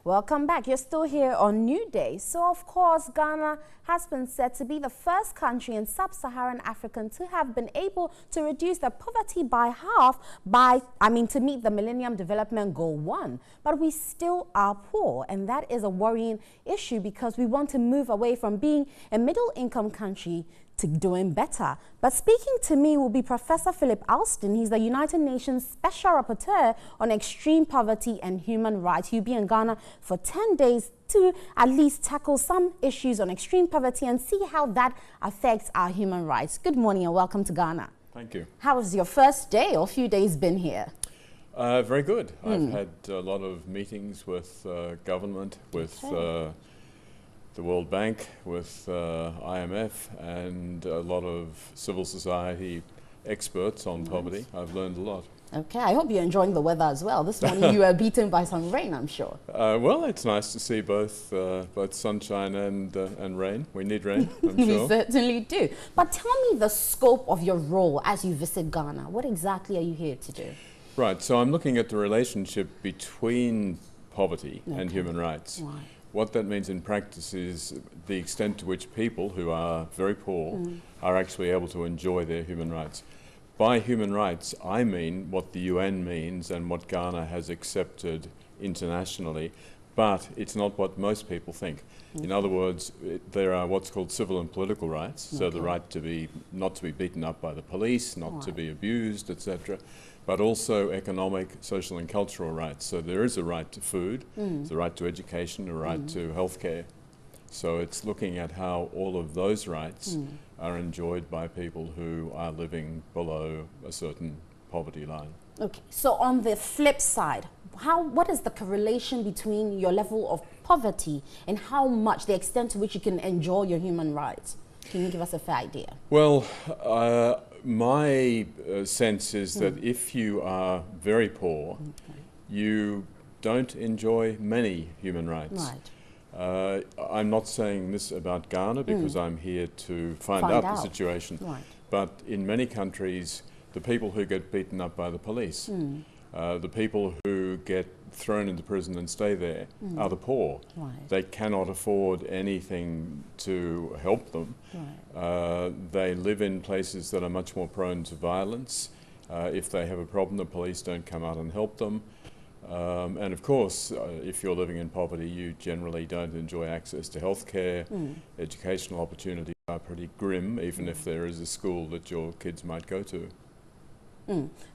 Welcome back. You're still here on New Day. So, of course, Ghana has been said to be the first country in sub-Saharan Africa to have been able to reduce their poverty by half to meet the Millennium Development Goal 1. But we still are poor, and that is a worrying issue because we want to move away from being a middle-income country to doing better. But speaking to me will be Professor Philip Alston. He's the United Nations Special Rapporteur on Extreme Poverty and Human Rights. He'll be in Ghana for 10 days to at least tackle some issues on extreme poverty and see how that affects our human rights. Good morning and welcome to Ghana. Thank you. How was your first day or few days been here? Very good. I've had a lot of meetings with government, with the World Bank, with IMF, and a lot of civil society experts on poverty. I've learned a lot. Okay, I hope you're enjoying the weather as well. This morning you were beaten by some rain, I'm sure. Well, it's nice to see both sunshine and rain. We need rain, I'm sure. We certainly do. But tell me the scope of your role as you visit Ghana. What exactly are you here to do? Right, so I'm looking at the relationship between poverty and human rights. Right. What that means in practice is the extent to which people who are very poor are actually able to enjoy their human rights. By human rights, I mean what the UN means and what Ghana has accepted internationally, but it's not what most people think. In other words, there are what's called civil and political rights, so the right to not to be beaten up by the police, not to be abused, etc., but also economic, social and cultural rights. So there is a right to food, there's a right to education, a right to healthcare. So it's looking at how all of those rights are enjoyed by people who are living below a certain poverty line. Okay, so on the flip side, what is the correlation between your level of poverty and how much, the extent to which you can enjoy your human rights? Can you give us a fair idea? Well, my sense is that if you are very poor, you don't enjoy many human rights. Right. I'm not saying this about Ghana because I'm here to find out the situation. Right. But in many countries, the people who get beaten up by the police, the people who get thrown into prison and stay there are the poor. Right. They cannot afford anything to help them. Right. They live in places that are much more prone to violence. If they have a problem, the police don't come out and help them. And of course, if you're living in poverty, you generally don't enjoy access to healthcare. Educational opportunities are pretty grim, even if there is a school that your kids might go to.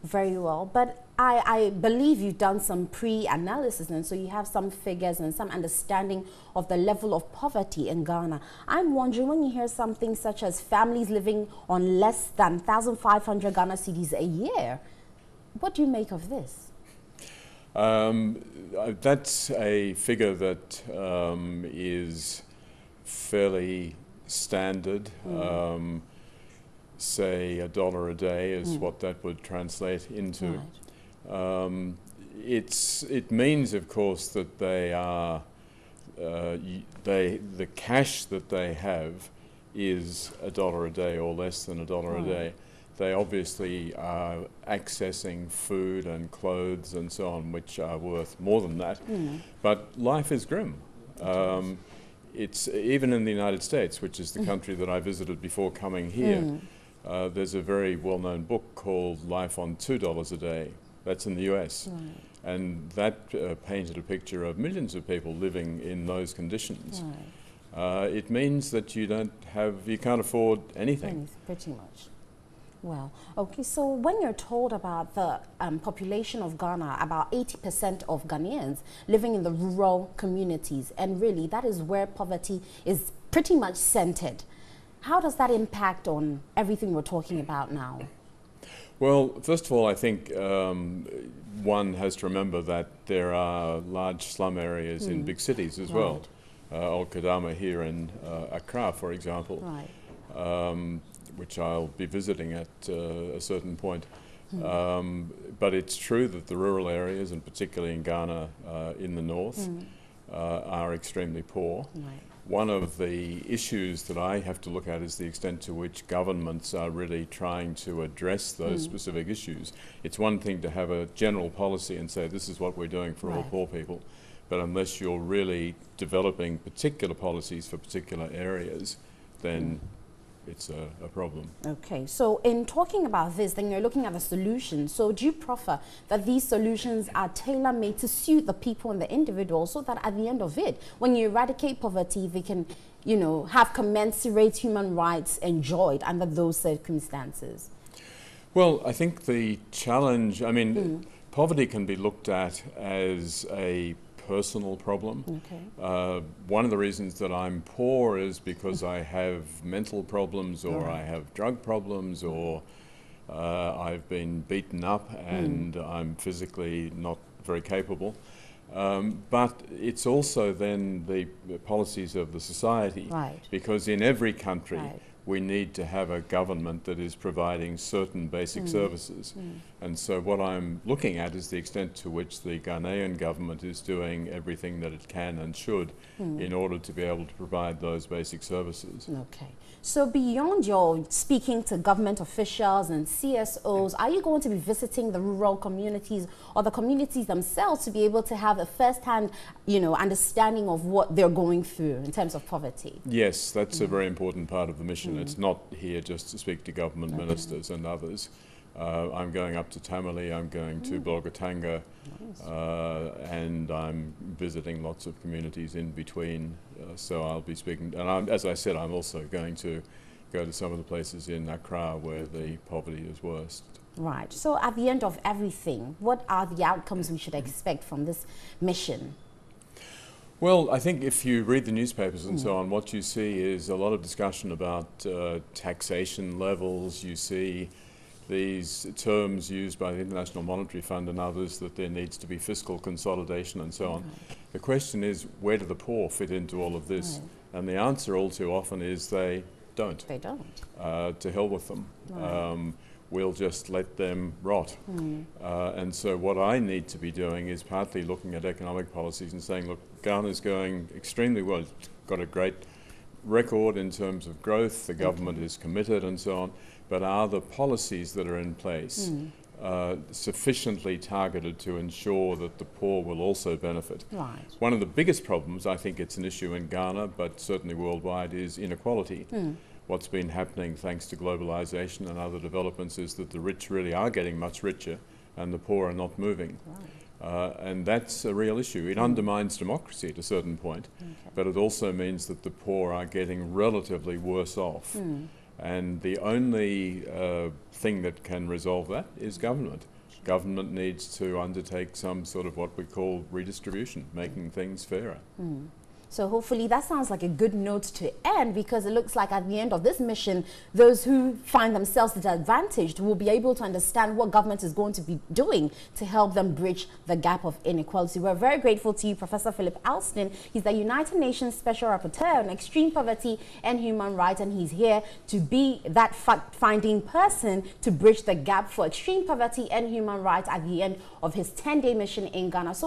Very well, but I believe you've done some pre-analysis, and so you have some figures and some understanding of the level of poverty in Ghana. I'm wondering, when you hear something such as families living on less than 1,500 Ghana cedis a year, what do you make of this? That's a figure that is fairly standard. Say $1 a day is what that would translate into. Right. It means, of course, that they are the cash that they have is $1 a day or less than $1 a day. They obviously are accessing food and clothes and so on, which are worth more than that. But life is grim. It's even in the United States, which is the country that I visited before coming here. There's a very well-known book called Life on $2 a Day. That's in the US. Right. And that painted a picture of millions of people living in those conditions. Right. It means that you can't afford anything. Pretty much. Well, okay, so when you're told about the population of Ghana, about 80% of Ghanaians living in the rural communities, and really that is where poverty is pretty much centered. How does that impact on everything we're talking about now? Well, first of all, I think one has to remember that there are large slum areas in big cities as well. Old Kadama here in Accra, for example, which I'll be visiting at a certain point. But it's true that the rural areas, and particularly in Ghana in the north, are extremely poor. Right. One of the issues that I have to look at is the extent to which governments are really trying to address those specific issues. It's one thing to have a general policy and say this is what we're doing for all poor people, but unless you're really developing particular policies for particular areas, then it's a problem. Okay, so in talking about this, then you're looking at the solutions. So do you prefer that these solutions are tailor-made to suit the people and the individual, so that at the end of it, when you eradicate poverty, they can, you know, have commensurate human rights enjoyed under those circumstances? Well, I think the challenge, I mean, poverty can be looked at as a personal problem. Okay. One of the reasons that I'm poor is because I have mental problems, or I have drug problems, or I've been beaten up and I'm physically not very capable. But it's also then the policies of the society, Right. because in every country Right. we need to have a government that is providing certain basic services. And so what I'm looking at is the extent to which the Ghanaian government is doing everything that it can and should in order to be able to provide those basic services. Okay. So beyond your speaking to government officials and CSOs, are you going to be visiting the rural communities or the communities themselves to be able to have a first-hand, you know, understanding of what they're going through in terms of poverty? Yes, that's a very important part of the mission. It's not here just to speak to government ministers and others. I'm going up to Tamale, I'm going to Bolgatanga, and I'm visiting lots of communities in between. So I'll be speaking, and as I said, I'm also going to go to some of the places in Accra where the poverty is worst. Right. So at the end of everything, what are the outcomes we should expect from this mission? Well, I think if you read the newspapers and so on, what you see is a lot of discussion about taxation levels. You see these terms used by the International Monetary Fund and others, that there needs to be fiscal consolidation and so on. The question is, where do the poor fit into all of this? And the answer all too often is they don't. They don't. To hell with them. We'll just let them rot. And so what I need to be doing is partly looking at economic policies and saying, look, Ghana's going extremely well. It's got a great record in terms of growth, the government is committed and so on, but are the policies that are in place sufficiently targeted to ensure that the poor will also benefit? Right. One of the biggest problems, I think it's an issue in Ghana, but certainly worldwide, is inequality. What's been happening thanks to globalization and other developments is that the rich really are getting much richer and the poor are not moving. And that's a real issue. It undermines democracy at a certain point, but it also means that the poor are getting relatively worse off. And the only thing that can resolve that is government. Government needs to undertake some sort of what we call redistribution, making things fairer. So hopefully that sounds like a good note to end, because it looks like at the end of this mission, those who find themselves disadvantaged will be able to understand what government is going to be doing to help them bridge the gap of inequality. We're very grateful to you, Professor Philip Alston. He's the United Nations Special Rapporteur on Extreme Poverty and Human Rights, and he's here to be that fact-finding person to bridge the gap for extreme poverty and human rights at the end of his 10-day mission in Ghana. So